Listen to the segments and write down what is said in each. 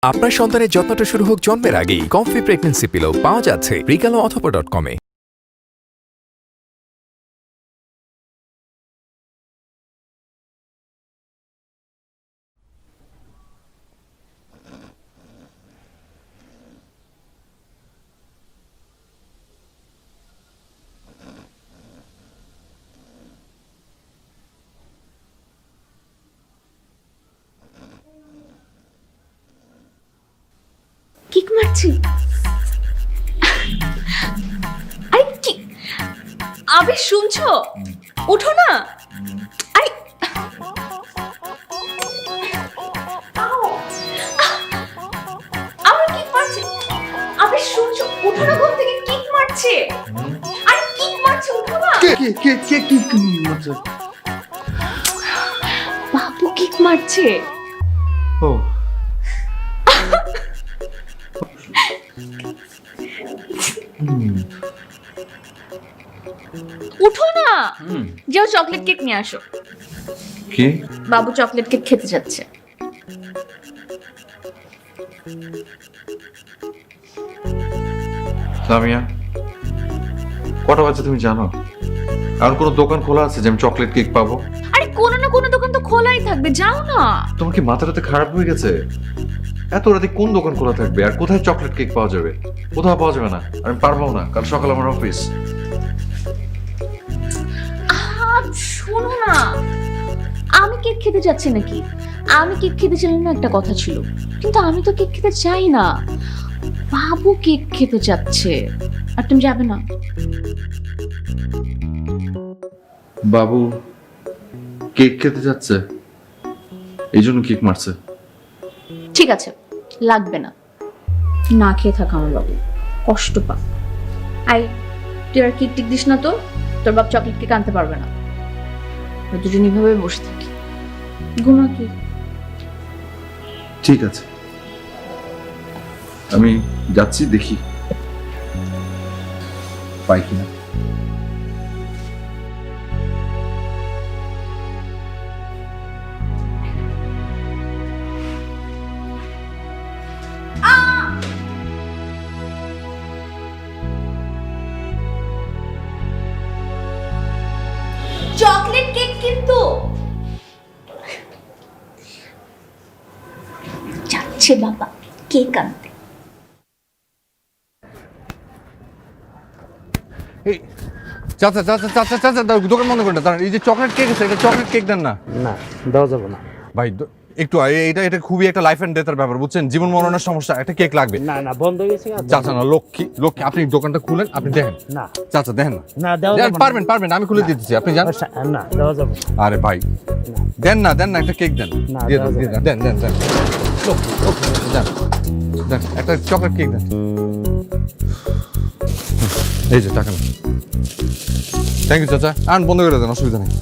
আপনার সন্তানের যত্নটা শুরু হোক জন্মের আগেই। কমফি প্রেগন্যান্সি পিলো পাওয়া যাচ্ছে রিকালো অথবা .com-এ। কিক মারছি। আরে কি আবে শুনছো? ওঠো না। আরে আবার কিক মারছে। আবে শুনছো? ওঠো না, ঘুম থেকে কিক মারছে। আরে কিক মারছে, ওঠো না। কে মারছে? বাবু কিক মারছে। ও উঠো না, যাও চকলেট কেক নিয়ে আসো। কি? বাবু চকলেট কেক খেতে যাচ্ছে। লামিয়া, কটা বাজে তুমি জানো? আর কোনো দোকান খোলা আছে যে আমি চকলেট কেক পাবো? আরে কোনো না কোনো দোকান তো খোলাই থাকবে, যাও না। তোমার কি মাথাটাতে খারাপ হয়ে গেছে? এত রাতে কোন দোকান খোলা থাকবে আর কোথায় চকলেট কেক পাওয়া যাবে? কোথাও পাওয়া যাবে না, আমি পারবো না, কাল সকালে আমার অফিস। শোনো না, আমি কেক খেতে যাচ্ছি নাকি? আমি কেক খেতে চাইলে না একটা কথা ছিল, কিন্তু আমি তো কেক খেতে চাই না। বাবু কেক খেতে চাচ্ছে, আর তুমি যাবে না। বাবু কেক খেতে যাচ্ছে, এই জন্য কেক মারছে। ঠিক আছে, লাগবে না, না খেয়ে থাক আমার বাবু, কষ্ট পা। আই, তুই আর কেক টিক দিস না তো, তোর বাপ চকলেট কেক আনতে পারবে না। দুজন এইভাবে বসে থাকি, ঘুমা কি। ঠিক আছে, আমি যাচ্ছি, দেখি পাই কিনা। চকলেট কেক কিন্তু যাচ্ছে বাবা কেক আনতে। এই চাচা চাচা চাচা চাচা দোকান বন্ধ করে দাঁড়ান। এই যে চকলেট কেক আছে, এটা চকলেট কেক দেন না। না, দেওয়া যাবে না ভাই একটু এটা খুবই একটা লাইফ এন্ড ডেথের ব্যাপার, বুঝছেন? জীবন মরণের সমস্যা, একটা কেক লাগবে। না না, বন্ধ হয়ে গেছে। চাচা না, লক্ষ্মী লক্ষ্মী, আপনি দোকানটা খুলেন, আপনি দেখেন। না চাচা দেখেন না। না, দেওয়া যাবে না। পারবেন, আমি খুলে দিতেছি, আপনি যান। না, দেওয়া যাবে না। আরে ভাই দেন না, একটা কেক দেন। না, দিয়ে দেওয়া যাবে দেন, দেন লক্ষ্মী দেন, দেন একটা চকলেট কেক দেন। এই যে টাকা। থ্যাংক ইউ চাচা, আন বন্ধ করে দেন, অসুবিধা নেই।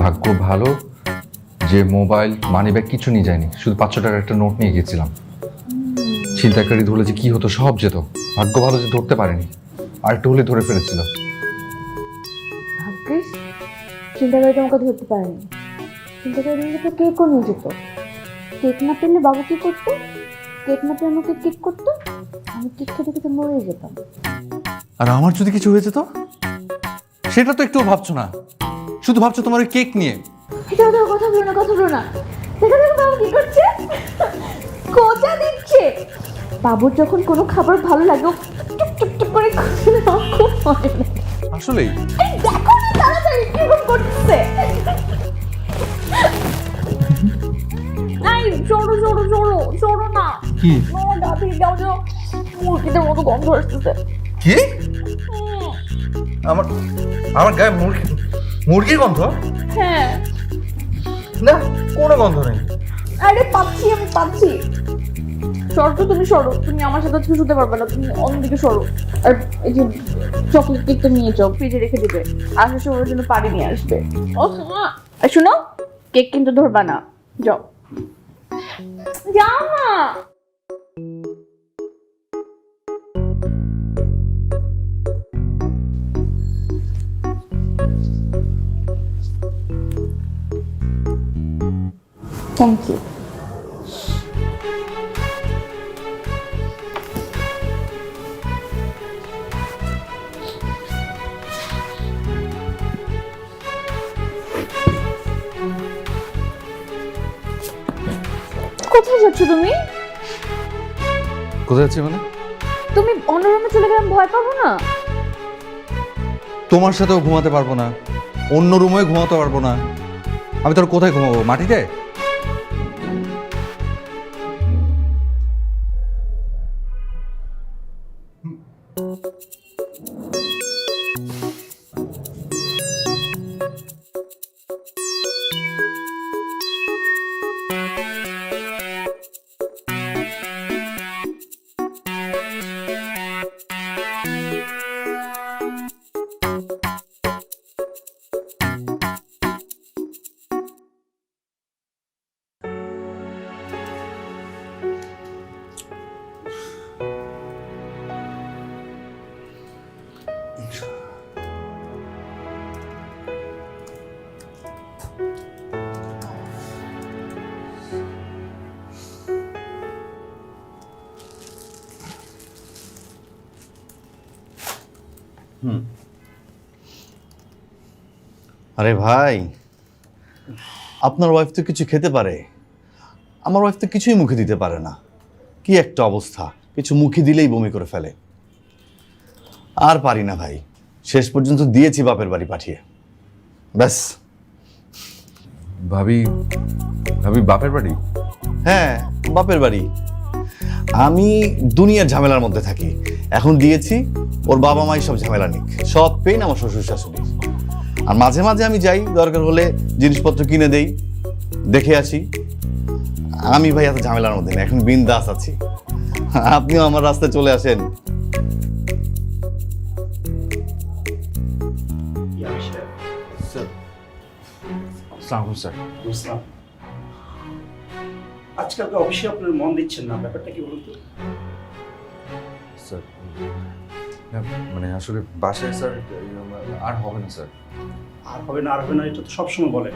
ভাগ্য ভালো যে মোবাইল মানিব্যাগ কিছু নিয়ে যায়নি, শুধু 500 টাকার একটা নোট নিয়ে গেছিলাম। ছিনতাইকারী ধরলে যে কি হতো, সব যেত। ভাগ্য ভালো যে ধরতে পারেনি, আর একটু হলে ধরে ফেলেছিল। ভাগ্যিস চিন্তাকারী তোমাকে ধরতে পারেনি। চিন্তাকারী তো কেকও নিয়ে যেত। কেক না পেলে বাবু কি করতো? কেক না পেলে আমাকে কেক করতো, আমি কেক খেতে খেতে মরে যেতাম। আর আমার যদি কিছু হয়েছে তো? সেটা তো একটু ভাবছো না, শুধু ভাবছো তোমার ওই কেক নিয়ে। এটা কথা বলো না, কথা বলো না। দেখো দেখো বাবু কি করছে, খোঁজা দিচ্ছে। বাবুর যখন কোনো খাবার ভালো লাগে ও টুক টুক টুক করে খুঁজে নেওয়া খুব মজা লাগে। আসলেই এই দেখো না তাড়াতাড়ি কিরকম করছে। এই জোরো জোরো জোরো জোরো না, কি আমার গা থেকে কেমন যেন মুরগিদের মতো গন্ধ আসতেছে। কি আমার আমার গায়ে মুরগির গন্ধ? হ্যাঁ না, কোনো গন্ধ নেই। আরে পাচ্ছি, আমি পাচ্ছি। সরো তো, তুমি সরো, তুমি আমার সাথে আজকে শুতে পারবে না, তুমি অন্যদিকে সরো। আর এই যে চকলেট কেকটা নিয়ে যাও, ফ্রিজে রেখে দিবে, আসার সময় ওর জন্য পানি নিয়ে আসবে। ও আর শুনো, কেক কিন্তু ধরবা না, যাও যাও না। Thank you. কোথায় যাচ্ছ তুমি? কোথায় যাচ্ছি মানে? তুমি অন্য রুমে চলে গেলাম, ভয় পাবো না? তোমার সাথেও ঘুমাতে পারবো না, অন্য রুমে ঘুমাতে পারবো না। আমি তোর কোথায় ঘুমাবো? মাটিতে? আরে ভাই, আপনার ওয়াইফ তো কিছু খেতে পারে, আমার ওয়াইফ তো কিছুই মুখে দিতে পারে না। কি একটা অবস্থা, কিছু মুখে দিলেই বমি করে ফেলে। আর পারি না ভাই, শেষ পর্যন্ত দিয়েছি বাপের বাড়ি পাঠিয়ে। ব্যাস। ভাবি ভাবি বাপের বাড়ি? হ্যাঁ, বাপের বাড়ি। আমি দুনিয়ার ঝামেলার মধ্যে থাকি, এখন দিয়েছি ওর বাবা মাই সব ঝামেলা নিক, সব পেন আমার শ্বশুর শাশুড়ির। আর মাঝে মাঝে আমি যাই, দরকার হলে জিনিসপত্র কিনে দেই, দেখে আসি। আমি ভাই এত ঝামেলার মধ্যে না, এখন বিন্দাস আছি। আপনিও আমার রাস্তায় চলে আসেন। স্যার, বুঝলাম। আজকালকে অফিসে আপনার মন দিচ্ছেন না, ব্যাপারটা কি বলুন তো? স্যার মানে আসলে বাসায় স্যার আর হবে না স্যার। আর হবে না, আর হবে না, এটা তো সবসময় বলেন।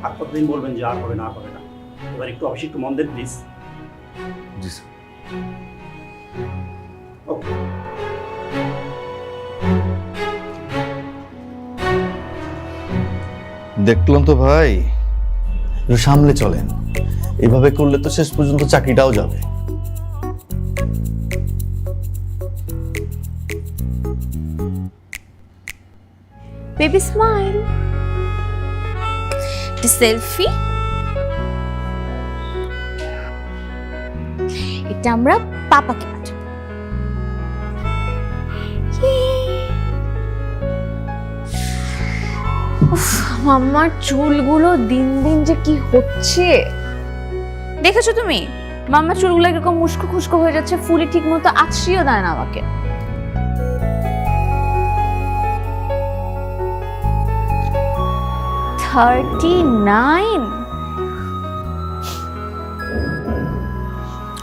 আর কতদিন বলবেন যে আর হবে না, আর হবে না? এবার একটু অফিসে একটু মন দেন প্লিজ। G sir. ওকে। দেখলাম তো ভাই, একটু সামলে চলেন, এভাবে করলে তো শেষ পর্যন্ত চাকরিটাও যাবে। Baby smile, selfie. এটা আমরা পাপাকে পাঠাবো। আমার চুলগুলো দিন দিন যে কি হচ্ছে দেখেছো তুমি? মাম্মা চুলগুলো এরকম মুস্কো খুস্কো হয়ে যাচ্ছে, ফুলি ঠিক মতো আছড়িও দেয় না আমাকে।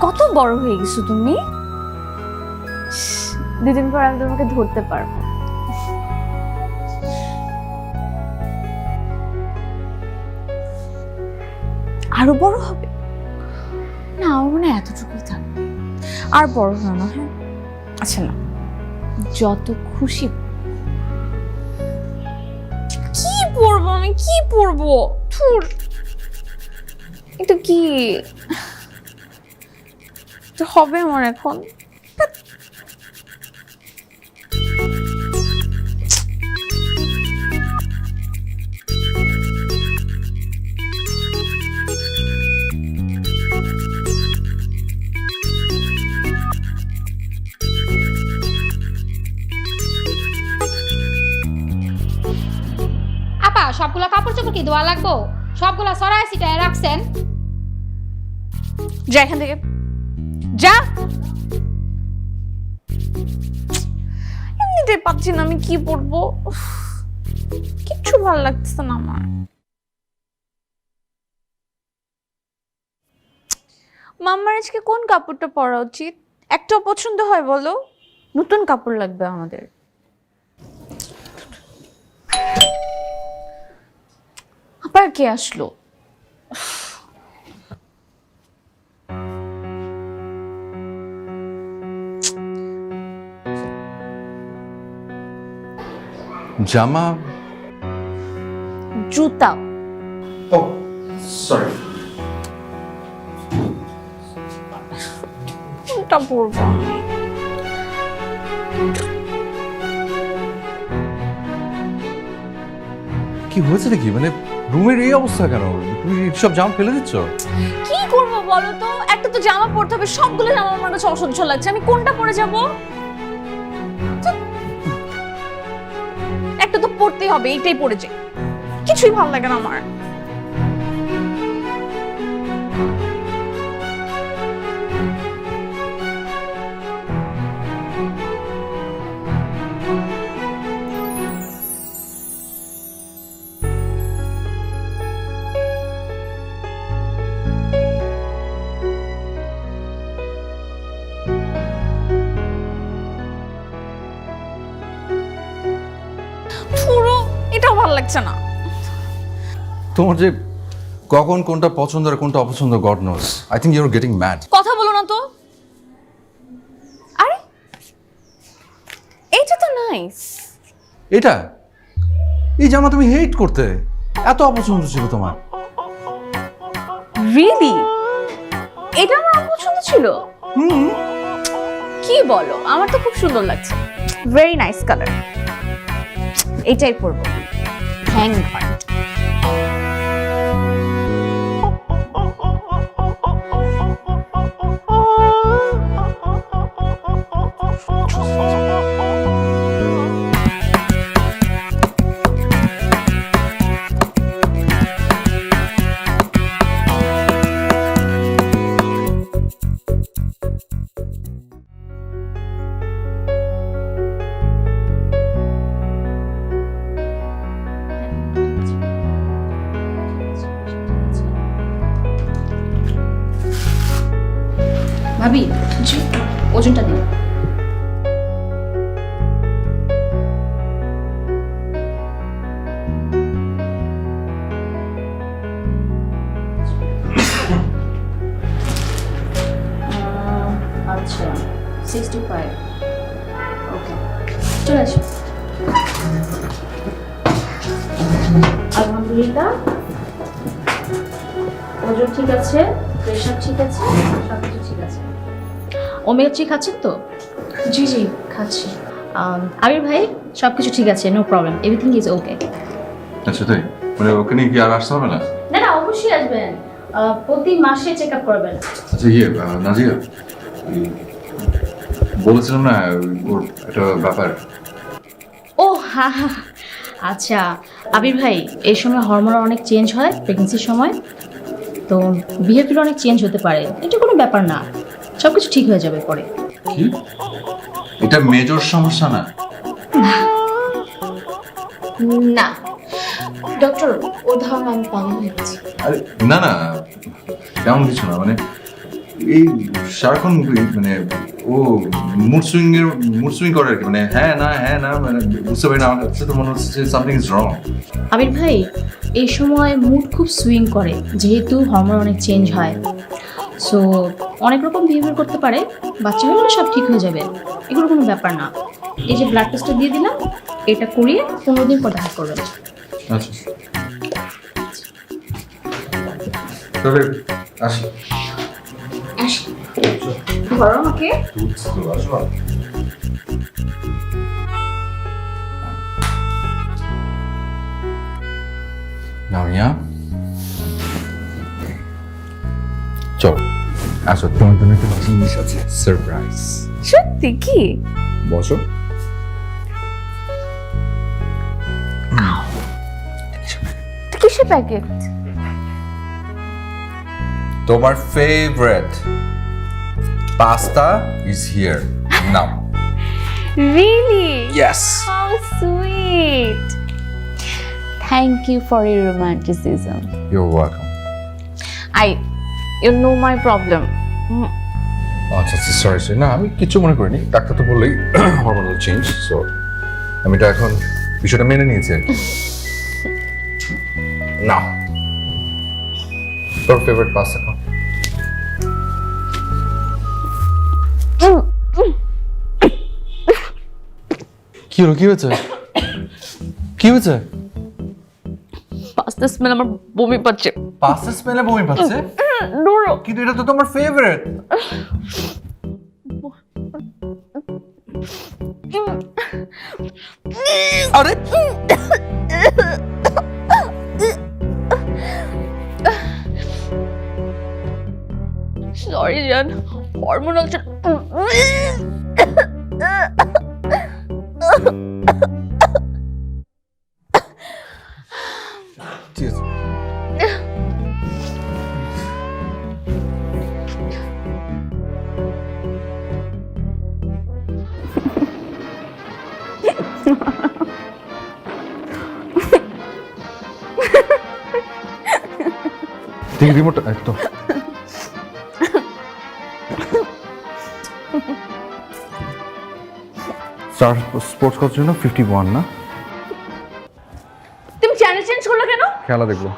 কত বড় হয়ে গেছো তুমি। দুদিন পর আমি তোমাকে ধরতে পারবো। আরো বড় হবে না? আমার মনে হয় এতটুকুই থাকবে, আর বড় হয় না। হ্যাঁ আচ্ছা, না যত খুশি। কি পরবো আমি, কি পরবো? এটা কি এটা হবে আমার এখন? আপা সবগুলা কাপড় চোপড় কি ধোয়া লাগবো? সবগুলা সরাই সিটায় রাখছেন? যা এখান থেকে, যা। এমনিতে পাচ্ছি না, আমি কি পরবো? কিচ্ছু ভালো লাগতেছে না আমার। মাম্মার আজকে কোন কাপড়টা পরা উচিত? একটাও পছন্দ হয় বলো? নতুন কাপড় লাগবে আমাদের। আবার কে আসলো? জামা? জুতা। ও সরি। কোনটা পরবো? কি হয়েছে নাকি? মানে রুমের এই অবস্থা কেন? তুমি সব জামা ফেলে দিচ্ছ? কি করবো বলো তো? একটা তো জামা পরতে হবে, সবগুলো জামা আমার কাছে অসহ্য লাগছে। আমি কোনটা পরে যাব? একটা তো পরতেই হবে, এইটাই পরে যাই। কিছুই ভালো লাগে না আমার। পুরো এটাও ভালো লাগছে না। তোমার যে কখন কোনটা পছন্দ আর কোনটা অপছন্দ, God knows. I think you are getting mad. কথা বলো না তো। আরে এইটা তো নাইস। এটা এই জামা তুমি হেট করতে, এত অপছন্দ ছিল তোমার। রিয়েলি? এটা আমার অপছন্দ ছিল? কি বলো? আমার তো খুব সুন্দর লাগছে। Very nice colour. এটাই পরবো। হ্যাং হয়। ভাবি জি ওজনটা দিন। আচ্ছা 65। ওকে চলে আসো। আলহামদুলিল্লাহ ওজন ঠিক আছে, প্রেশার ঠিক আছে, সব কিছু ঠিক আছে। ওমেগা 3 খাচ্ছেন তো? জি জি খাচ্ছি। আবির ভাই সব কিছু ঠিক আছে, no problem, everything is okay. আচ্ছা তাই? মানে ওখানে কি আর আসতে হবে না? না না অবশ্যই আসবেন, প্রতি মাসে চেক আপ করবেন। আচ্ছা নাজিয়া, বলেছিলাম না ওর একটা ব্যাপার। ও হ্যাঁ হ্যাঁ আচ্ছা আবির ভাই, এই সময় হরমোন অনেক চেঞ্জ হয় প্রেগনেন্সির সময়, তো বিহেভিয়ার অনেক চেঞ্জ হতে পারে। এটা কোনো ব্যাপার না, সব কিছু ঠিক হয়ে যাবে পরে। কি এটা মেজর সমস্যা না? না ডক্টর, ও ধারণা আমি পাগল হয়ে গেছি। আরে না না, তেমন কিছু না। মানে এই সারাক্ষণ মানে ও মুড সুইং করে আর কি। মানে হ্যাঁ না মানে বুঝতে পারি না, আমার কাছে তো মনে হচ্ছে সামথিং ইজ রং। আবির ভাই এই সময় মুড খুব সুইং করে, যেহেতু হরমোন অনেক চেঞ্জ হয়, সো অনেক রকম বিহেভিয়ার করতে পারে। বাচ্চা হয়ে গেলে সব ঠিক হয়ে যাবে, এগুলো কোনো ব্যাপার না। এই যে ব্লাড টেস্টটা দিয়ে দিলাম, এটা করিয়ে 15 দিন পর দেখা করবেন। আচ্ছা তবে আসি ধরো আমাকে। আসো না। লামিয়া চল আসো, তোমার জন্য একটা জিনিস আছে, সারপ্রাইজ। সত্যি কি? বসো। কিসের প্যাকেট? তোমার favourite pasta is here now. Really? ইয়েস। How sweet. Thank you for your romanticism. You welcome. You know my problem. আচ্ছা আচ্ছা, সরি সরি, না আমি কিছু মনে করিনি, ডাক্তার তো বললেই হরমোনাল চেঞ্জ, সো আমি এটা এখন বিষয়টা মেনে নিয়েছি আর কি। না, তোর ফেভারিট পাস্তা খাও। কি হলো, কি হয়েছে, কি হয়েছে? Pasta smell আমার বমি পাচ্ছে। পাস্তা স্মেলে বমি পাচ্ছে? নোরো। কিন্তু এটা তো তোমার ফেভারিট। আরে সরি জান, হরমোনাল ঠিক আছে। দেখি রিমোটটা একদম। স্টার স্পোর্টস কোচ জন্য 51 না? তুমি চ্যানেল চেঞ্জ করলো কেন? খেলা দেখবো।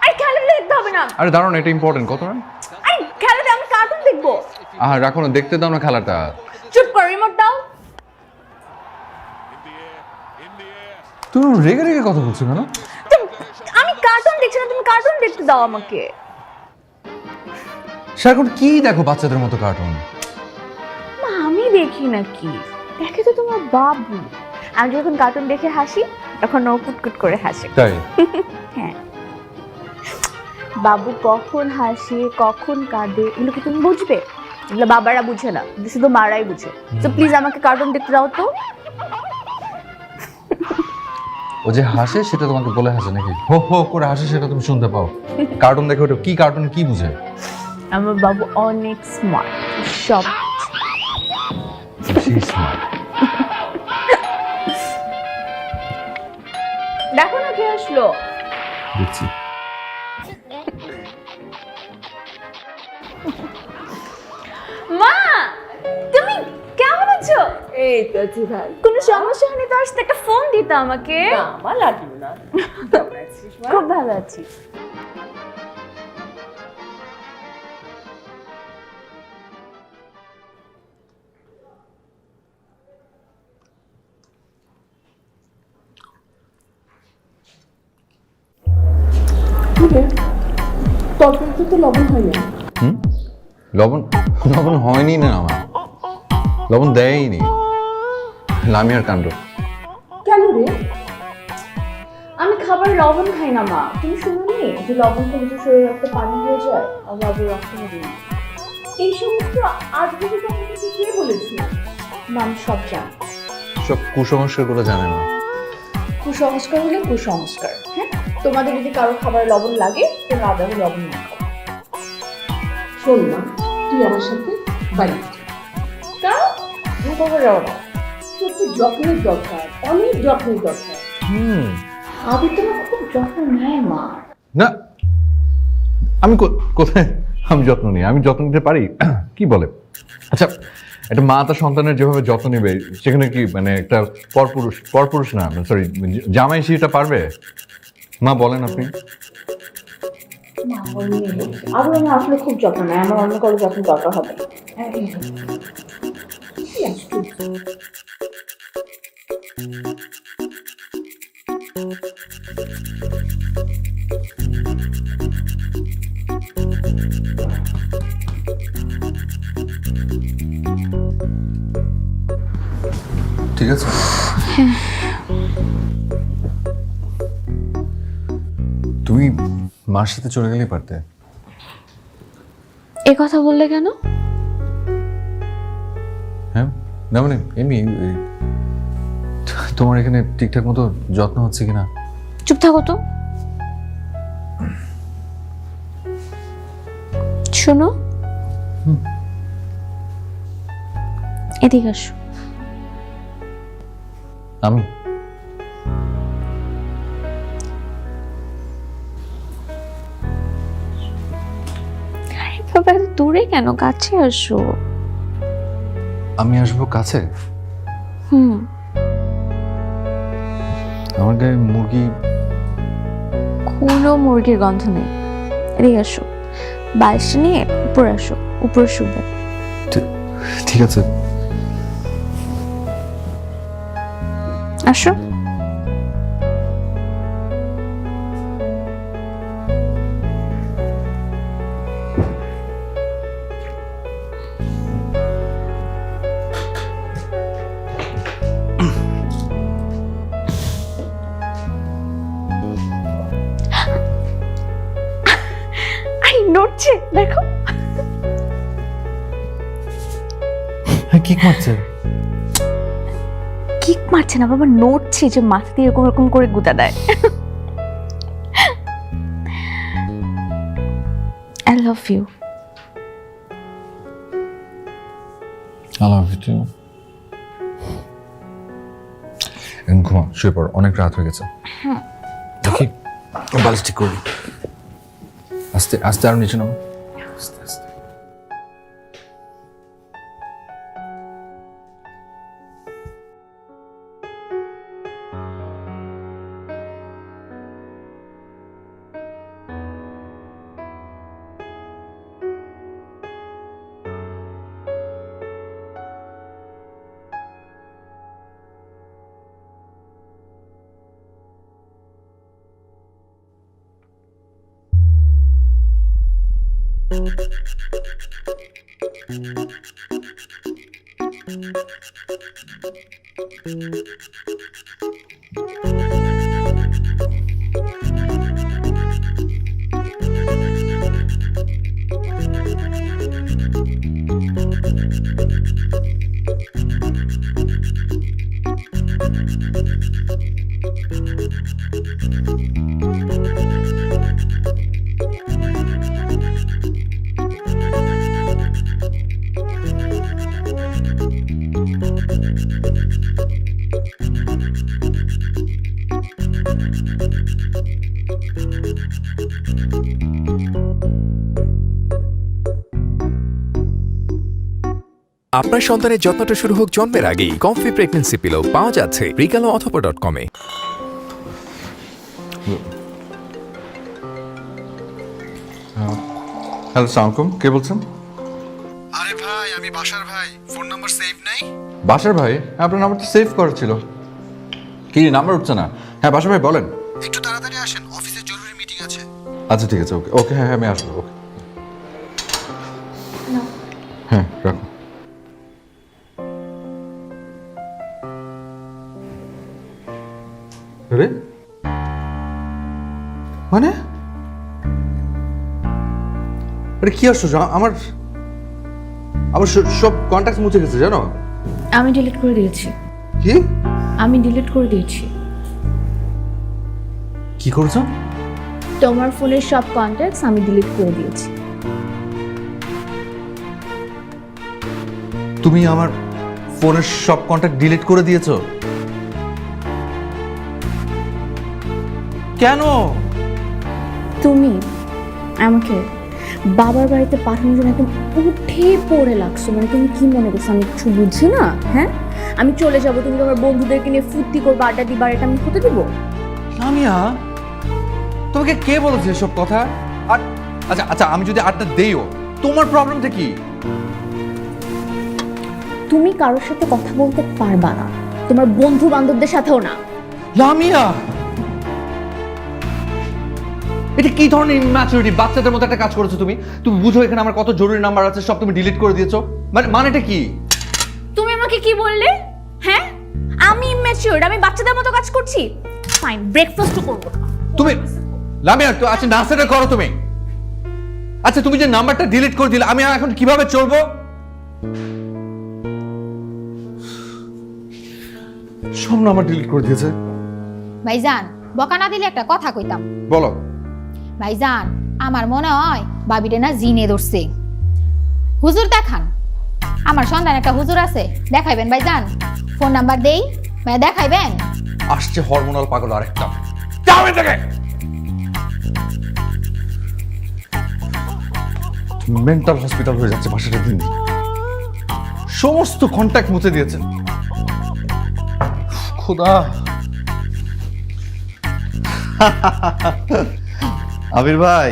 আরে খেলা দেখতে হবে না। আরে দাঁড়াও না, এটা ইম্পর্টেন্ট। কত রান? আরে খেলাতে আমি কার্টুন দেখবো। রাখো না, দেখতে দাও না খেলাটা। চুপ কর, রিমোট দাও। তুমি রেগে রেগে কথা বলছো কেন? আমি কার্টুন দেখছি না, তুমি কার্টুন দেখতে দাও আমাকে। সারাক্ষণ কি দেখো বাচ্চাদের মতো কার্টুন? মা, আমি দেখি নাকি? দেখে তো তোমার বাবু। আমি যখন কার্টুন দেখে হাসি তখন ও কুটকুট করে হাসে। তাই? হ্যাঁ। বাবু কখন হাসে কখন কাঁদে এগুলো কি তুমি বুঝবে? এগুলো বাবারা বুঝে না, শুধু মারাই বুঝে। তো প্লিজ আমাকে কার্টুন দেখতে দাও তো। ও যে হাসে সেটা তোমাকে বলে হাসে নাকি? হো হো করে হাসে সেটা তুমি শুনতে পাও। কার্টুন দেখে ওটা কি কার্টুন কি বুঝে? আমার বাবু অনেক স্মার্ট, সব স্মার্ট। দেখো না কে আসলো। দেখছি। মা, তুমি কেমন আছো? এই তো আছি ভাই। কোনো সমস্যা হলে তো আসতে একটা ফোন দিতে আমাকে। না আমার লাগবে না। কেমন আছিস মা? খুব ভালো আছি। তরকারিতে তো লবণ হয় না। লবণ লবণ হয়নি না আমার, লবণ দেয়নি। লামিয়ার কাণ্ড। কেন রে? আমি খাবার লবণ খাই না মা। তুমি শুনোনি যে লবণ খেলে তো শরীরে রক্ত পানি হয়ে যায় আর বাবুর রক্ত হবে না। এই সমস্ত আজগুবি কথা কিছু কে বলেছে? মা, আমি সব জানি। সব কুসংস্কারগুলো জানে না। কুসংস্কার হলে কুসংস্কার। হ্যাঁ, তোমাদের যদি কারো খাবার লবণ লাগে তো আদাও লবণ না খাও। শোন মা, তুই আমার সাথে বাড়ি কারণ তুমি কখন যাও না? তোর তো যত্নের দরকার, অনেক যত্নের দরকার। আবি তোমার খুব যত্ন নেয় মা। না, আমি কোথায় আমি যত্ন নিই? আমি যত্ন নিতে পারি? কি বলে? আচ্ছা, একটা মা তার সন্তানের যেভাবে যত্ন নেবে সেখানে কি মানে একটা পরপুরুষ না, সরি, জামাই সেটা পারবে? মা বলেন আপনি। আরো আমি আসলে খুব যত্ন নেয়, আমার অন্য কারো যত্ন দরকার হবে না। কি আশ্চর্য। ঠিক আছে? তুমি মার সাথে চলে গেলেই পারতে। এ কথা বললে কেন? হ্যাঁ, না মানে এমনি তোমার এখানে ঠিকঠাক মতো যত্ন হচ্ছে কিনা। চুপ থাকো তো। শোনো, এদিকে আসো। আমি বাবা, এত দূরে কেন? কাছে আসো। আমি আসবো কাছে? হুম। আমার গায়ে মুরগি। কোনো মুরগির গন্ধ নেই। এদিকে আসো, বালিশ নিয়ে উপরে আসো, উপরে শুবে। ঠিক আছে, আসো। আরে নড়ছে, দেখো। কিক মারছে। কিক মারছে না বাবা, নড়ছে, যে মাথা দিয়ে এরকম এরকম করে গুতা দেয়। I love you. I love you too. ঘুমা, শুয়ে পড়ো, অনেক রাত হয়ে গেছে। দেখি বালিশ ঠিক করবি। আস্তে আস্তে, আরো নিচে নাও। আস্তে আস্তে। আপনার সন্তানের যত্নটা শুরু হোক জন্মের আগেই। কমফি প্রেগন্যান্সি পিলো পাওয়া যাচ্ছে রিকালো অথবা .com-এ। হ্যালো, সালাম আলাইকুম। কে বলছেন? আরে ভাই, আমি বাসার ভাই। ফোন নাম্বার সেভ নাই? বাসার ভাই? আপনার নাম্বার তো সেভ করা ছিল। কি নাম্বার উঠছে না? হ্যাঁ বাসার ভাই, বলেন। একটু তাড়াতাড়ি আসেন, অফিসে জরুরি মিটিং আছে। আচ্ছা ঠিক আছে, ওকে ওকে, হ্যাঁ আমি আসবো। ওকে, হ্যাঁ রাখো। আরে মানে, আরে কি আশ্চর্য, আমার আমার সব কন্ট্যাক্ট মুছে গেছে জানো। আমি ডিলিট করে দিয়েছি। কি? আমি ডিলিট করে দিয়েছি। কি করেছো? তোমার ফোনের সব কন্ট্যাক্টস আমি ডিলিট করে দিয়েছি। তুমি আমার ফোনের সব কন্ট্যাক্ট ডিলিট করে দিয়েছো? কেন? তুমি আমাকে বাবার বাড়িতে পাঠানোর জন্য একদম উঠে পড়ে লাগছো। মানে তুমি কি মনে করছো আমি কিছু বুঝি না? হ্যাঁ, আমি চলে যাবো, তুমি তোমার বন্ধুদেরকে নিয়ে ফুর্তি করবো, আড্ডা দিবা, এটা আমি হতে দেবো? লামিয়া, তোমাকে কে বলেছে এসব কথা? আর আচ্ছা আচ্ছা, আমি যদি আড্ডা দেইও, তোমার প্রবলেমটা কি? তুমি কারোর সাথে কথা বলতে পারবা না, তোমার বন্ধু বান্ধবদের সাথেও না। লামিয়া, এটা কি ধরনের ইম্যাচুরিটি? বাচ্চাদের মতো একটা কাজ করেছো তুমি। তুমি বুঝো এখানে আমার কত জরুরি নাম্বার আছে, সব তুমি ডিলিট করে দিয়েছো। মানেটা কি? তুমি আমাকে কি বললে? হ্যাঁ, শিওর আমি বাচ্চাদের মতো কাজ করছি? ফাইন, ব্রেকফাস্টও করবো না। তুমি লামিয়া তো আচ্ছা নাস্তাটা করো তুমি। আচ্ছা তুমি যে নাম্বারটা ডিলিট করে দিলে আমি এখন কিভাবে চলবো? সব নাম্বার ডিলিট করে দিয়েছে। ভাইজান বকা না দিলে একটা কথা কইতাম। বলো। ভাইজান আমার মনে হয় বাবিটা না জিনে ধরছে। হুজুর দেখান, আমার সন্ধান একটা হুজুর আছে, দেখাইবেন ভাইজান? ফোন নাম্বার দেই, ভাই দেখাইবেন? আসছে হরমোনাল পাগল আরেকটা। যাও এখান থেকে। মেন্টাল হসপিটাল হয়ে যাচ্ছে বাসাটা দিন। সমস্ত কন্ট্যাক্ট মুছে দিয়েছেন। খোদা। আবির ভাই,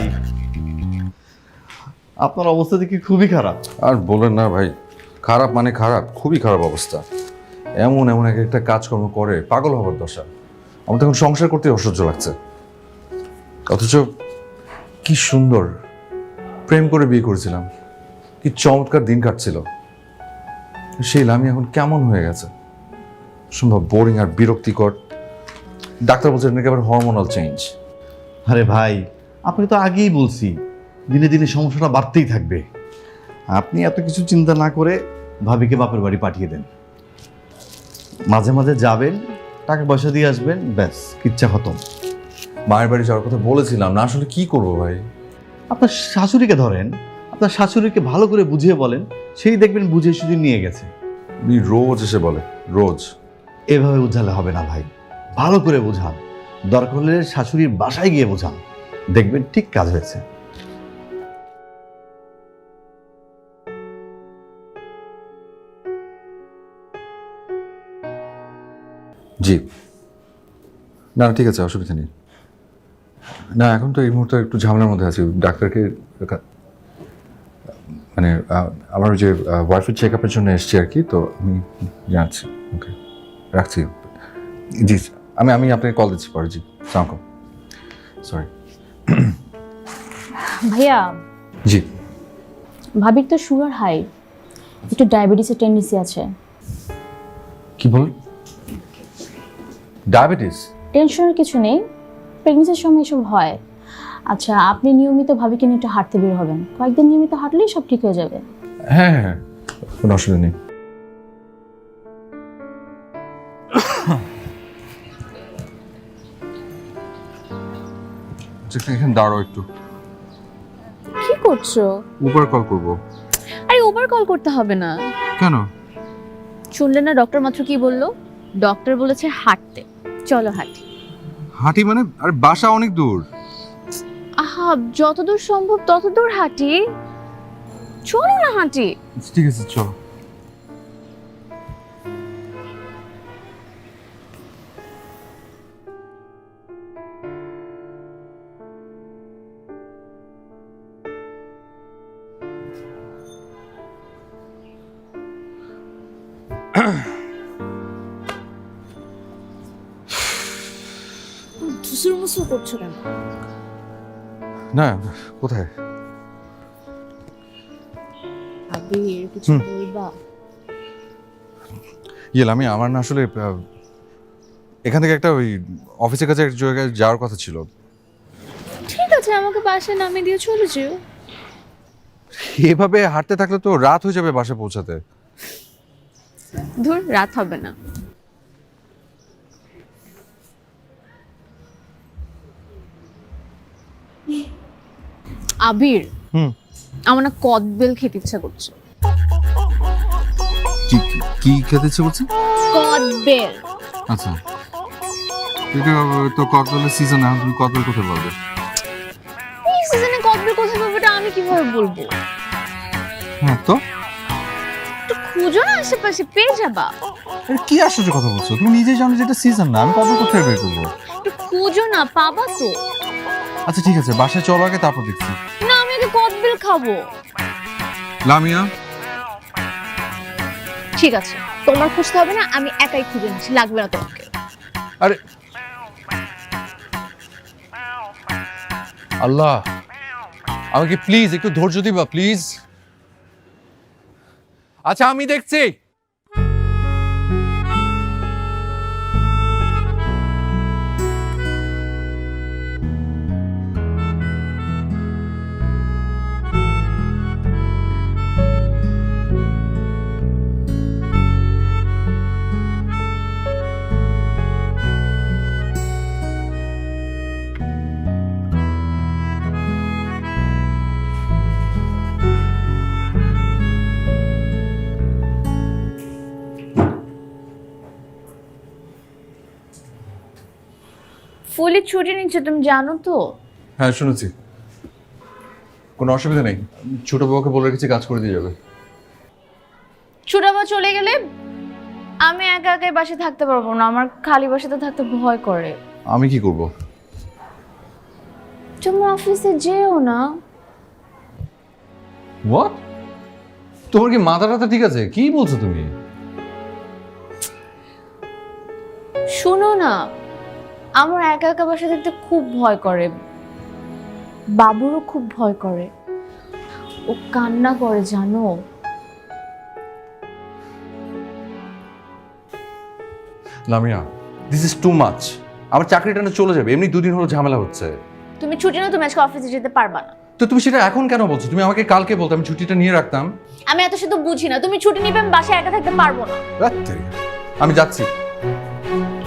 আপনার অবস্থা দেখি খুবই খারাপ। আর বলেন না ভাই, খারাপ মানে খারাপ, খুবই খারাপ অবস্থা। এমন এমন এক একটা কাজকর্ম করে পাগল হবার দশা। আমার তখন সংসার করতে অসহ্য লাগছে। অথচ কি সুন্দর প্রেম করে বিয়ে করেছিলাম, কি চমৎকার দিন কাটছিল। সেই লামি এখন কেমন হয়ে গেছে, সম্ভব বোরিং আর বিরক্তিকর। ডাক্তার বলছেন নাকি আবার হরমোনাল চেঞ্জ। আরে ভাই, আপনাকে তো আগেই বলছি দিনে দিনে সমস্যাটা বাড়তেই থাকবে। আপনি এত কিছু চিন্তা না করে ভাবিকে বাপের বাড়ি পাঠিয়ে দেন। মাঝে মাঝে যাবেন, টাকা পয়সা দিয়ে আসবেন, ব্যাস কিচ্ছা খতম। মায়ের বাড়ি যাওয়ার কথা বলেছিলাম না, আসলে কি করবো ভাই। আপনার শাশুড়িকে ধরেন, আপনার শাশুড়িকে ভালো করে বুঝিয়ে বলেন, সেই দেখবেন বুঝিয়ে শুধু নিয়ে গেছে। উনি রোজ এসে বলে, রোজ। এভাবে বুঝালে হবে না ভাই, ভালো করে বোঝান। দরকার হলে শাশুড়ির বাসায় গিয়ে বোঝান, দেখবেন ঠিক কাজ হয়েছে। জি না ঠিক আছে, অসুবিধা নেই। না এখন তো এই মুহূর্তে একটু ঝামেলার মধ্যে আছি। ডাক্তারকে মানে আমার যে ওয়াইফের চেক আপের জন্য এসছি আর কি, তো আমি যাচ্ছি। ওকে রাখছি। জি আমি আপনাকে কল দিচ্ছি পরে। জি সালাম। সরি। ভাইয়া জি ভাবির তো সুগার হাই, একটু ডায়াবেটিসের টেন্ডেন্সি আছে। কি বল? ডায়াবেটিস? টেনশনের কিছু নেই, প্রেগনেন্সির সময় এসব হয়। আচ্ছা আপনি নিয়মিত ভাবিকে নিয়ে একটু হাঁটতে বের হবেন, কয়েকদিন নিয়মিত হাঁটলেই সব ঠিক হয়ে যাবে। হ্যাঁ হ্যাঁ কোনো অসুবিধা নেই। এখানে দাঁড়াও একটু। কি করছো? উবার কল করবো। আরে উবার কল করতে হবে না। কেন? শুনলে না ডক্টর মাত্র কি বললো? ডক্টর বলেছে হাঁটতে। চলো হাঁটি। হাঁটি মানে? আরে বাসা অনেক দূর। আহা, যতদূর সম্ভব ততদূর হাঁটি। চলো না হাঁটি। ঠিক আছে চলো। ধুসুর মুসুর করছো কেন? না কোথায়? আবির কিছু বলবা? আমি আমার না আসলে এখান থেকে একটা ওই অফিসের কাছে এক জায়গায় যাওয়ার কথা ছিল। ঠিক আছে, আমাকে বাসায় নামিয়ে দিয়ে চলে যেও। এভাবে হাঁটতে থাকলে তো রাত হয়ে যাবে বাসায় পৌঁছাতে। ধুর, রাত হবে না। আবির আমার না কদবেল খেতে ইচ্ছা করছে। কি খেতে ইচ্ছে করছে? কদবেল। আচ্ছা এটা তো কদবেলের সিজন, এখন তুমি কদবেল কোথায় পাবে? এই সিজনে কদবেল কোথায় পাবো এটা আমি কিভাবে বলবো? হ্যাঁ তো একটু খুঁজো না, আশেপাশে পেয়ে যাবা। এটা কি আশ্চর্য কথা বলছো? তুমি নিজেই জানো যে এটা সিজন না, আমি কদবেল কোথায় বের করবো? একটু খুঁজো না, পাবা তো। আচ্ছা ঠিক আছে, বাসায় চলো আগে, তারপর দেখছি। না আমি আগে কদবেল খাবো। লামিয়া ঠিক আছে, তোমার খুঁজতে হবে না, আমি একাই খুঁজে নিচ্ছি, লাগবে না তোমাকে। আরে আল্লাহ, আমাকে প্লিজ একটু ধৈর্য দিবা প্লিজ। আচ্ছা আমি দেখছি। ফুলি ছুটি নিচ্ছে, তুমি জানো তো? হ্যাঁ শুনেছি, কোনো অসুবিধা নেই, ছোট বউকে বলে রেখেছি কাজ করে দিয়ে যাবে। ছোটাবা চলে গেলে আমি একা একাই বাসে থাকতে পারবো না, আমার খালি বাসাতে থাকতে ভয় করে। আমি কি করব? তুমি অফিসে যেও না। হোয়াট? তোমার কি মাথা টাথা ঠিক আছে? কি বলছো তুমি? শোনো না, আমার একা একা বাসা থাকতে খুব ভয় করে, বাবুরও খুব ভয় করে, ও কান্না করে জানো। Lamia, this is too much. আমার চাকরিটা না চলে যাবে, এমনি দুদিন হলো ঝামেলা হচ্ছে। তুমি ছুটি নাও, তুমি আজকে অফিসে যেতে পারবা না। তো তুমি সেটা এখন কেন বলছো? তুমি আমাকে কালকে বলতো, আমি ছুটিটা নিয়ে রাখতাম। আমি এত শুধু বুঝি না, তুমি ছুটি নিবে, আমি বাসায় একা থাকতে পারবো না। আমি যাচ্ছি,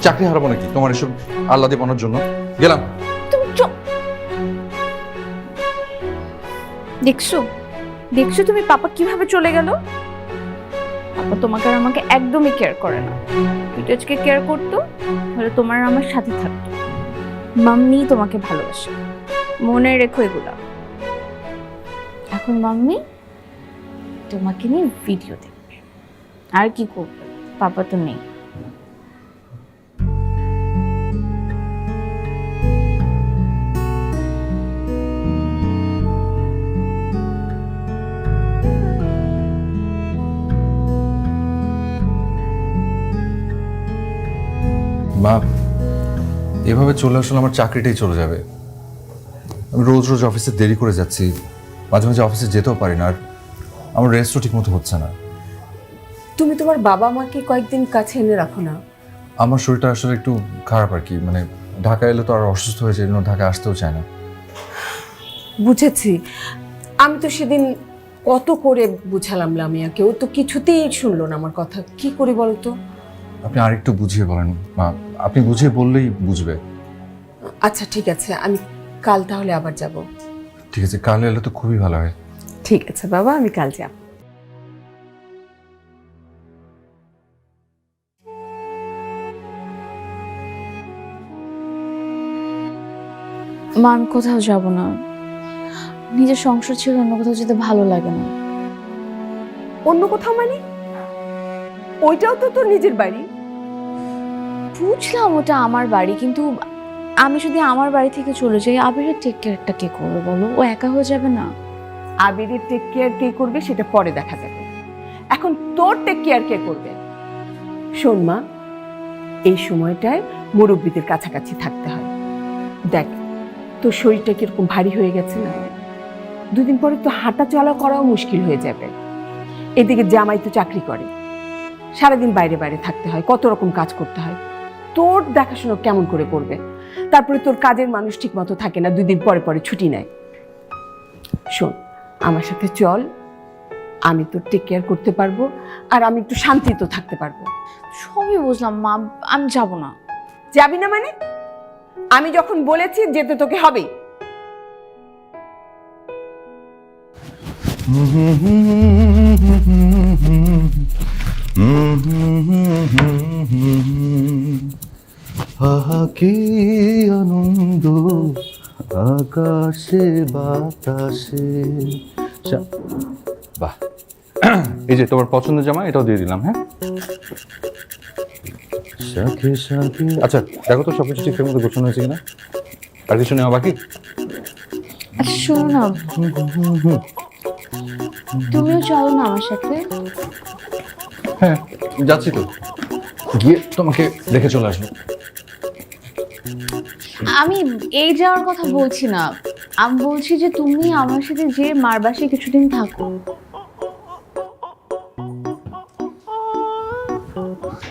চাকরি হারাবো নাকি তোমার এসব আল্লাহ দেবানোর জন্য? গেলাম। তুমি দেখছো দেখছো তুমি পাপা কিভাবে চলে গেল? পাপা তোমাকে আর আমাকে একদমই কেয়ার করে না। যদি আজকে কেয়ার করতো তাহলে তোমার আর আমার সাথে থাকতো। মাম্মি তোমাকে ভালোবাসে, মনে রেখো এগুলা। এখন মাম্মি তোমাকে নিয়ে ভিডিও দেখবে, আর কি করবে, পাপা তো নেই। মা, এভাবে চলে আসলে আমার চাকরিটাই চলে যাবে। আমি রোজ রোজ অফিসে দেরি করে যাচ্ছি, মাঝে মাঝে অফিসে যেতেও পারি না, আর আমার রেস্টও ঠিক মতো হচ্ছে না। তুমি তোমার বাবা মাকে কয়েকদিন কাছে এনে রাখো না। আমার শরীরটা আসলে একটু খারাপ আর কি, মানে ঢাকায় এলে তো আর অসুস্থ হয়েছে, এই জন্য ঢাকায় আসতেও চায় না। বুঝেছি, আমি তো সেদিন কত করে বুঝালাম লামিয়াকে, ও তো কিছুতেই শুনলো না আমার কথা। কি করি বলো তো? আপনি আরেকটু বুঝিয়ে বলেন মা, আপনি বুঝিয়ে বললেই বুঝবে। আচ্ছা ঠিক আছে, আমি কাল তাহলে আবার যাব। ঠিক আছে, কাল এলে তো খুবই ভালো হয়। ঠিক আছে বাবা, আমি কাল যাব। মা আমি কোথাও যাব না, নিজের সংসার ছিল, অন্য কোথাও যেতে ভালো লাগে না। অন্য কোথাও মানে? ওইটাও তো তোর নিজের বাড়ি। বুঝলাম ওটা আমার বাড়ি, কিন্তু আমি যদি আমার বাড়ি থেকে চলে যাই, আবিরের টেক কেয়ারটা কে করবে বলো? ও একা হয়ে যাবে না? আবিরের টেক কেয়ার কে করবে সেটা পরে দেখা যাবে, এখন তোর টেক কেয়ার কে করবে? শোন মা, এই সময়টায় মুরব্বীদের কাছাকাছি থাকতে হয়। দেখ তোর শরীরটা কিরকম ভারী হয়ে গেছে না, দুদিন পরে তো হাঁটা চলা করাও মুশকিল হয়ে যাবে। এদিকে জামাই তো চাকরি করে, সারাদিন বাইরে বাইরে থাকতে হয়, কত রকম কাজ করতে হয়, তোর দেখাশোনা কেমন করে করবে? তারপরে তোর কাজের মানুষ ঠিক মতো থাকে না, 2 দিন পরে পরে ছুটি নেয়। শোন, আমার সাথে চল, আমি তোর টেক কেয়ার করতে পারবো, আর আমি একটু শান্তিতে থাকতে পারবো। সবই বুঝলাম মা, আমি যাব না। যাবি না মানে? আমি যখন বলেছি যেতে তোকে হবেই। আহা কি আনন্দ আকাশে বাতাসে। বাহ, এই যে তোমার পছন্দের জামা, এটাও দিয়ে দিলাম। হ্যাঁ সাথে সাথে। আচ্ছা দেখো তো সবকিছু ঠিকঠাক মতো গোছানো হয়েছে কিনা, আর কিছু নেওয়া বাকি? আচ্ছা শোনো না, তুমিও চলো না আমার সাথে। হ্যাঁ যাচ্ছি তো, গিয়ে তোমাকে দেখে চলে আসবো। আমি এই যাওয়ার কথা বলছি না, আমি বলছি যে তুমি আমার সাথে যে মার বাসায় কিছুদিন থাকো।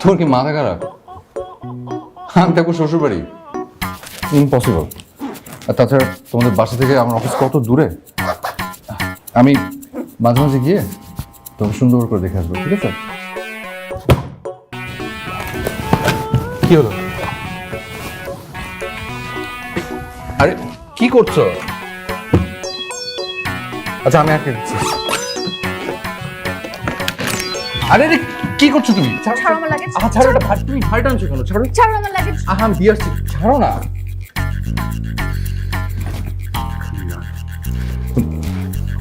তোর কি মাথা খারাপ? আমি থাকবো শ্বশুর বাড়ি? ইম্পসিবল। আর তাছাড়া তোমাদের বাসা থেকে আমার অফিস কত দূরে, আমি মাঝে মাঝে গিয়ে তোমাকে সুন্দর করে দেখে আসবো, ঠিক আছে? কি হলো? আরে কি করছো? আচ্ছা আমি আটকে দিচ্ছি। আরে রে কি করছো তুমি? ছাড়ো আমার লাগেজ। ছাড়ো, এটা তুমি ভাই টানছো কেন? ছাড়ো, ছাড়ো আমার লাগেজ। আমি দিয়ে আসছি, ছাড়ো না।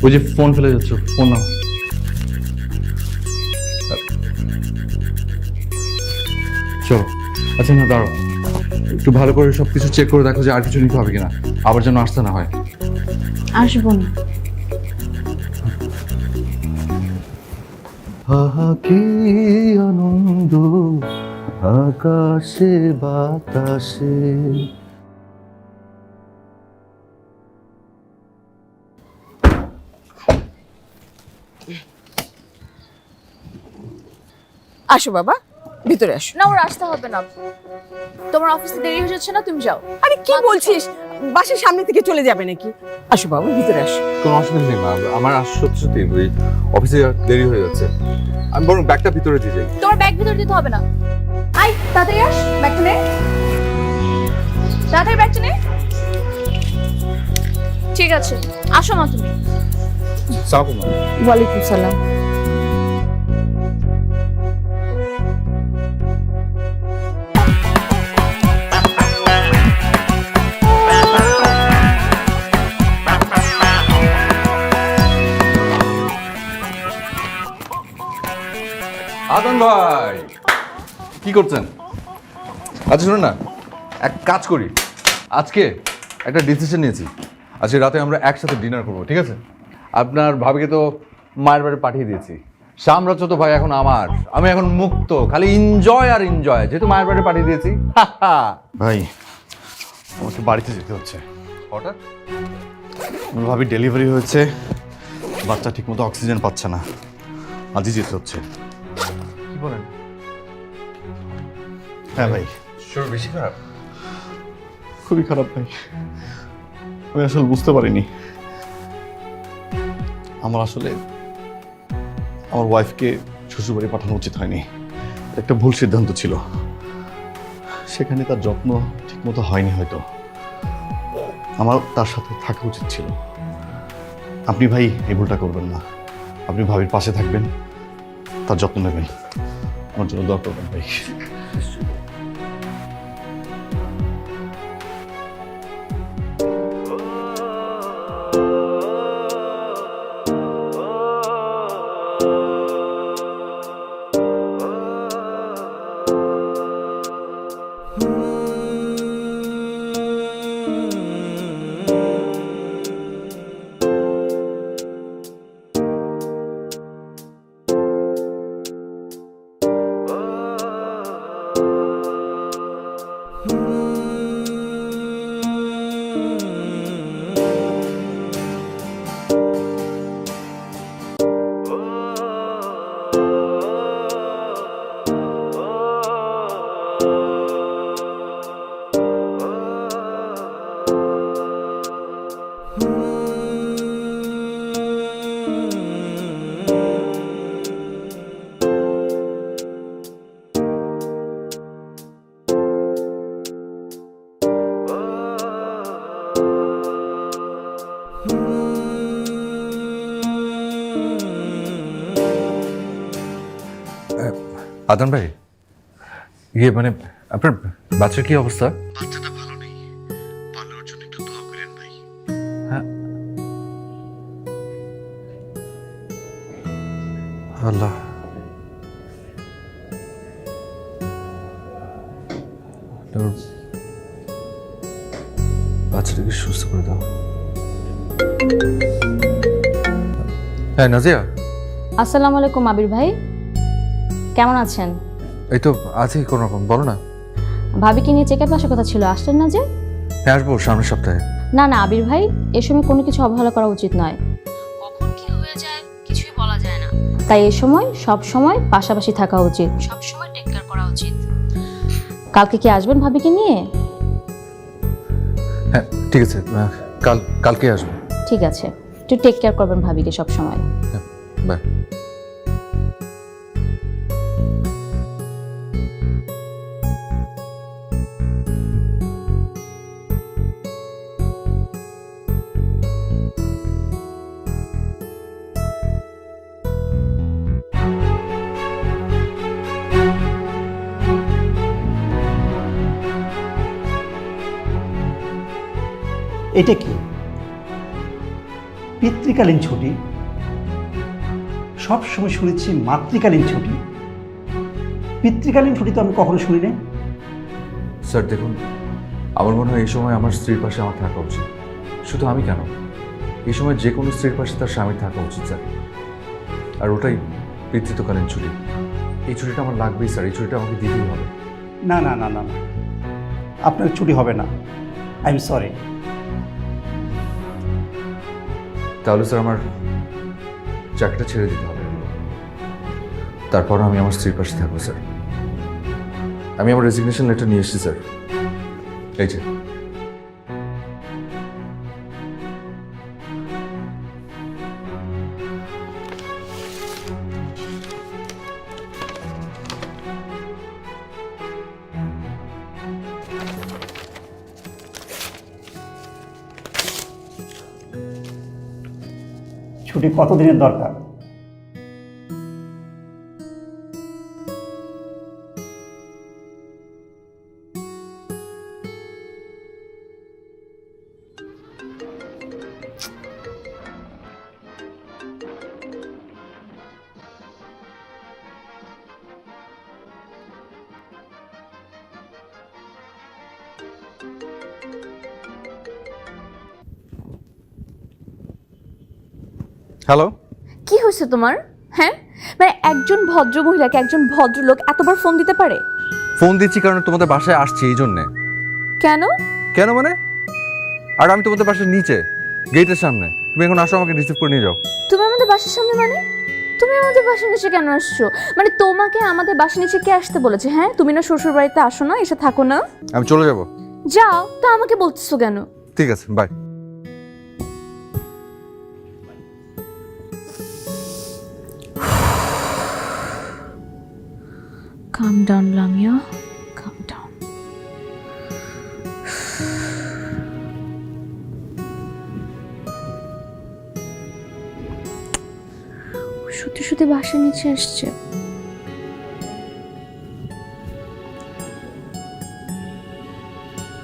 ওই যে ফোন ফেলে যাচ্ছ, ফোন নাও। চলো। আচ্ছা না, দাঁড়াও, একটু ভালো করে সব কিছু চেক করে দেখো যে আর কিছু নিতে হবে কিনা, আবার যেন আসতে না হয়। আসবো না। আহা কি আনন্দ আকাশে বাতাসে। আসো বাবা, ভিতরে আসো। না, ওর আসতে হবে না। তোমার অফিসে দেরি হয়ে যাচ্ছে না, তুমি যাও। আরে কি বলছিস, বাসার সামনে থেকে চলে যাবে নাকি? আসো বাবা, ভিতরে আসো। কোনো অসুবিধা নেই মা, আমার সত্যি সত্যি ওই অফিসে দেরি হয়ে যাচ্ছে, আমি বরং ব্যাগটা ভিতরে দিয়ে যাই। তোমার ব্যাগ ভিতর দিতে হবে না। আই, তাড়াতাড়ি আস, ব্যাগটা নে। তাড়াতাড়ি ব্যাগটা নে। ঠিক আছে, আসো মা তুমি। ওয়ালাইকুম সালাম। আদন ভাই, কি করছেন? আচ্ছা শুনুন না, এক কাজ করি, আজকে একটা ডিসিশন নিয়েছি, আজকে রাতে আমরা একসাথে ডিনার করবো, ঠিক আছে? আপনার ভাবিকে তো মায়ের বাড়ি পাঠিয়ে দিয়েছি, সাম্রাজ্য তো ভাই এখন আমার, আমি এখন মুক্ত, খালি এনজয় আর এনজয়, যেহেতু মায়ের বাড়ি পাঠিয়ে দিয়েছি। ভাই আমার তো বাড়িতে যেতে হচ্ছে। হঠাৎ? আমার ভাবি ডেলিভারি হয়েছে, বাচ্চা ঠিকমতো অক্সিজেন পাচ্ছে না, আজই যেতে হচ্ছে। কি বলেন? হ্যাঁ ভাই, শরীর বেশি খারাপ? খুবই খারাপ ভাই, আমি আসলে বুঝতে পারিনি। আমার আসলে আমার ওয়াইফকে শ্বশুরবাড়ি পাঠানো উচিত হয়নি, একটা ভুল সিদ্ধান্ত ছিল, সেখানে তার যত্ন ঠিকমতো হয়নি হয়তো, আমার তার সাথে থাকা উচিত ছিল। আপনি ভাই এই ভুলটা করবেন না, আপনি ভাবির পাশে থাকবেন, তার যত্ন নেবেন, আমার জন্য দোয়া করবেন ভাই। আদন ভাই, ইয়ে মানে আপনার বাচ্চার কি অবস্থা? বাচ্চাটা ভালো নেই, ভালো ওর জন্য একটু দোয়া করেন ভাই। হ্যাঁ, আল্লাহ, ওর বাচ্চাটাকে সুস্থ করে দাও। হ্যাঁ নাজিয়া, আসসালামু আলাইকুম আবির ভাই, কেমন আছেন? এই তো আছি কোনো রকম, বলো না। ভাবিকে নিয়ে চেক আপে আসার কথা ছিল, আসলেন না যে? হ্যাঁ আসবো সামনের সপ্তাহে। না না আবির ভাই, এ সময় কোনো কিছু অবহেলা করা উচিত নয়, কখন কি হয়ে যায় কিছুই বলা যায় না, তাই এ সময় সব সময় পাশাপাশি থাকা উচিত, সব সময় টেক কেয়ার করা উচিত। কালকে কি আসবেন ভাবিকে নিয়ে? হ্যাঁ ঠিক আছে, কালকে আসবো। ঠিক আছে, একটু টেক কেয়ার করবেন ভাবিকে সব সময়। হ্যাঁ, বাই। এটা কি? পিতৃকালীন ছুটি, সব সময় শুনেছি মাতৃকালীন ছুটি। পিতৃকালীন ছুটি তো আমি কখনো শুনি নাই। স্যার দেখুন, আমার মনে হয় এই সময় আমার স্ত্রীর পাশে আমার থাকা উচিত। শুধু আমি কেন, এই সময় যে কোনো স্ত্রীর পাশে তার স্বামীর থাকা উচিত স্যার। আর ওটাই পিতৃত্বকালীন ছুটি। এই ছুটিটা আমার লাগবেই স্যার, এই ছুটিটা আমাকে দিতেই হবে। না না না না না, আপনার ছুটি হবে না, আই এম সরি। তাহলে স্যার আমার চাকরিটা ছেড়ে দিতে হবে, তারপর আমি আমার স্ত্রীর পাশে থাকবো স্যার। আমি আমার রেজিগনেশন লেটার নিয়ে এসেছি স্যার, এই যে। ছুটি কতদিনের দরকার? হ্যালো, কি হয়েছে তোমার? হ্যাঁ, মানে একজন ভদ্র মহিলাকে একজন ভদ্রলোক এতবার ফোন দিতে পারে? ফোন দিচ্ছি কারণ তোমাদের বাসায় আসছি এই জন্যে। কেন? কেন মানে? আর আমি তোমাদের বাসার নিচে গেটের সামনে, তুমি এখন আসো, আমাকে রিসিভ করে নিয়ে যাও। তুমি আমাদের বাসার সামনে মানে? তুমি আমাদের বাসার নিচে কেন আসছো? মানে তোমাকে আমাদের বাসার নিচে কে আসতে বলেছে? হ্যাঁ, তুমি না শ্বশুর বাড়িতে আসো না, এসে থাকো না? আমি চলে যাব। যাও তো, আমাকে বলতেছো কেন? ঠিক আছে, by. Calm down, Lamia. Calm down. সত্যি সত্যি বাসার নিচে আসছে।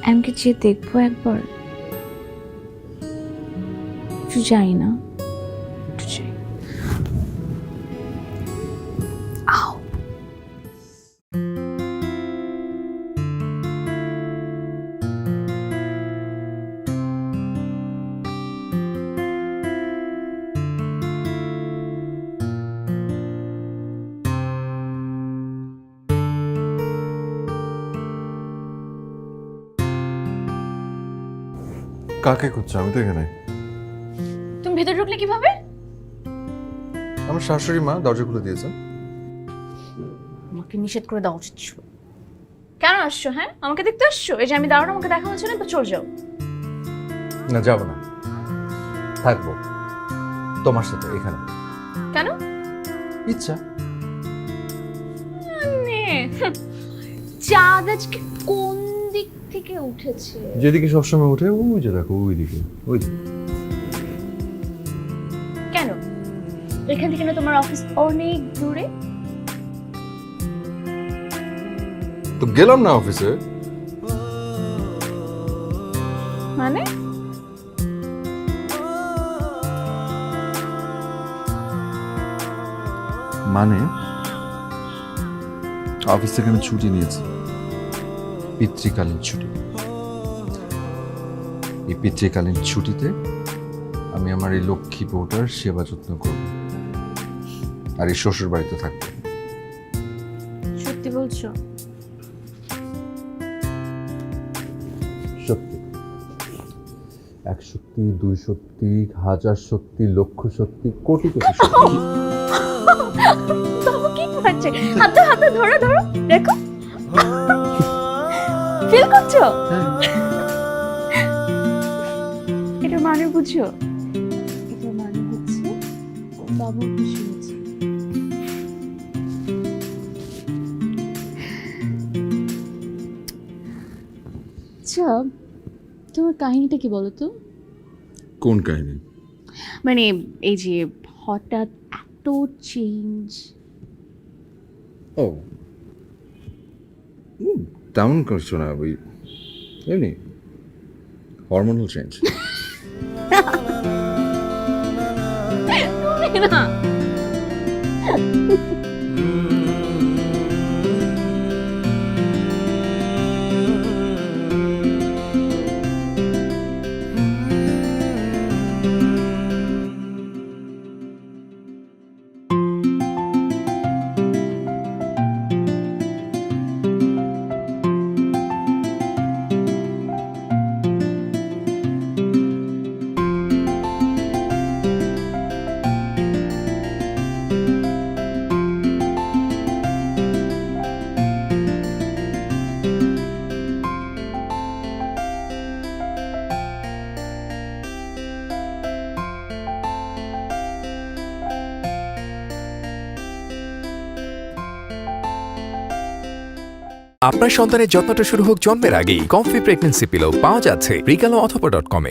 আমি কি যেয়ে দেখবো একবার? একটু যাই না, একটু যাই। আও, কাকে খুঁজছো? আমি তো এখানে। তুমি ভেতর ঢুকলে কিভাবে? আমার শাশুড়ি মা দরজা খুলে দিয়েছে। আমাকে নিষেধ করে দেওয়া উচিত ছিল। কেন আসছো? হ্যাঁ, আমাকে দেখতে আসছো? এই যে আমি দাঁড়ানো, আমাকে দেখা হচ্ছে না, তো চলে যাও। না, যাবো না, থাকবো তোমার সাথে এখানে। কেন? ইচ্ছা। চাঁদ আজকে কোন দিক থেকে উঠেছে? যেদিকে সবসময় উঠে, ওই যে দেখো, ওই দিকে, ওই দিকে। কেন? এখান থেকে না তোমার অফিস অনেক দূরে? তো গেলাম না অফিসে। মানে? মানে অফিস থেকে আমি ছুটি নিয়েছি, পিতৃকালীন ছুটি। এই পিতৃকালীন ছুটিতে আমি আমার এই লক্ষ্মী বউটার সেবা যত্ন করব, আর এই শ্বশুর বাড়িতে থাকবো। সত্যি বলছো? সত্যি। এক সত্যি, দুই সত্যি, হাজার সত্যি, লক্ষ সত্যি, কোটি কোটি সত্যি। বাবু কি করছে? হাতে হাতে ধরো ধরো, দেখো, ফিল করছো? এটা মানে বুঝো? এটা মানে হচ্ছে বাবু খুশি হয়েছে। আচ্ছা, তোমার কাহিনীটা কি বলো তো? কোন কাহিনী? মানে এই যে হঠাৎ এত চেঞ্জ। ও, তেমন করছো না, ওই এমনি হরমোনাল চেঞ্জ। তাই না? আপনার সন্তানের যত্নটা শুরু হোক জন্মের আগেই। কমফি প্রেগন্যান্সি পিলো পাওয়া যাচ্ছে রিকালো অথবা .com-এ।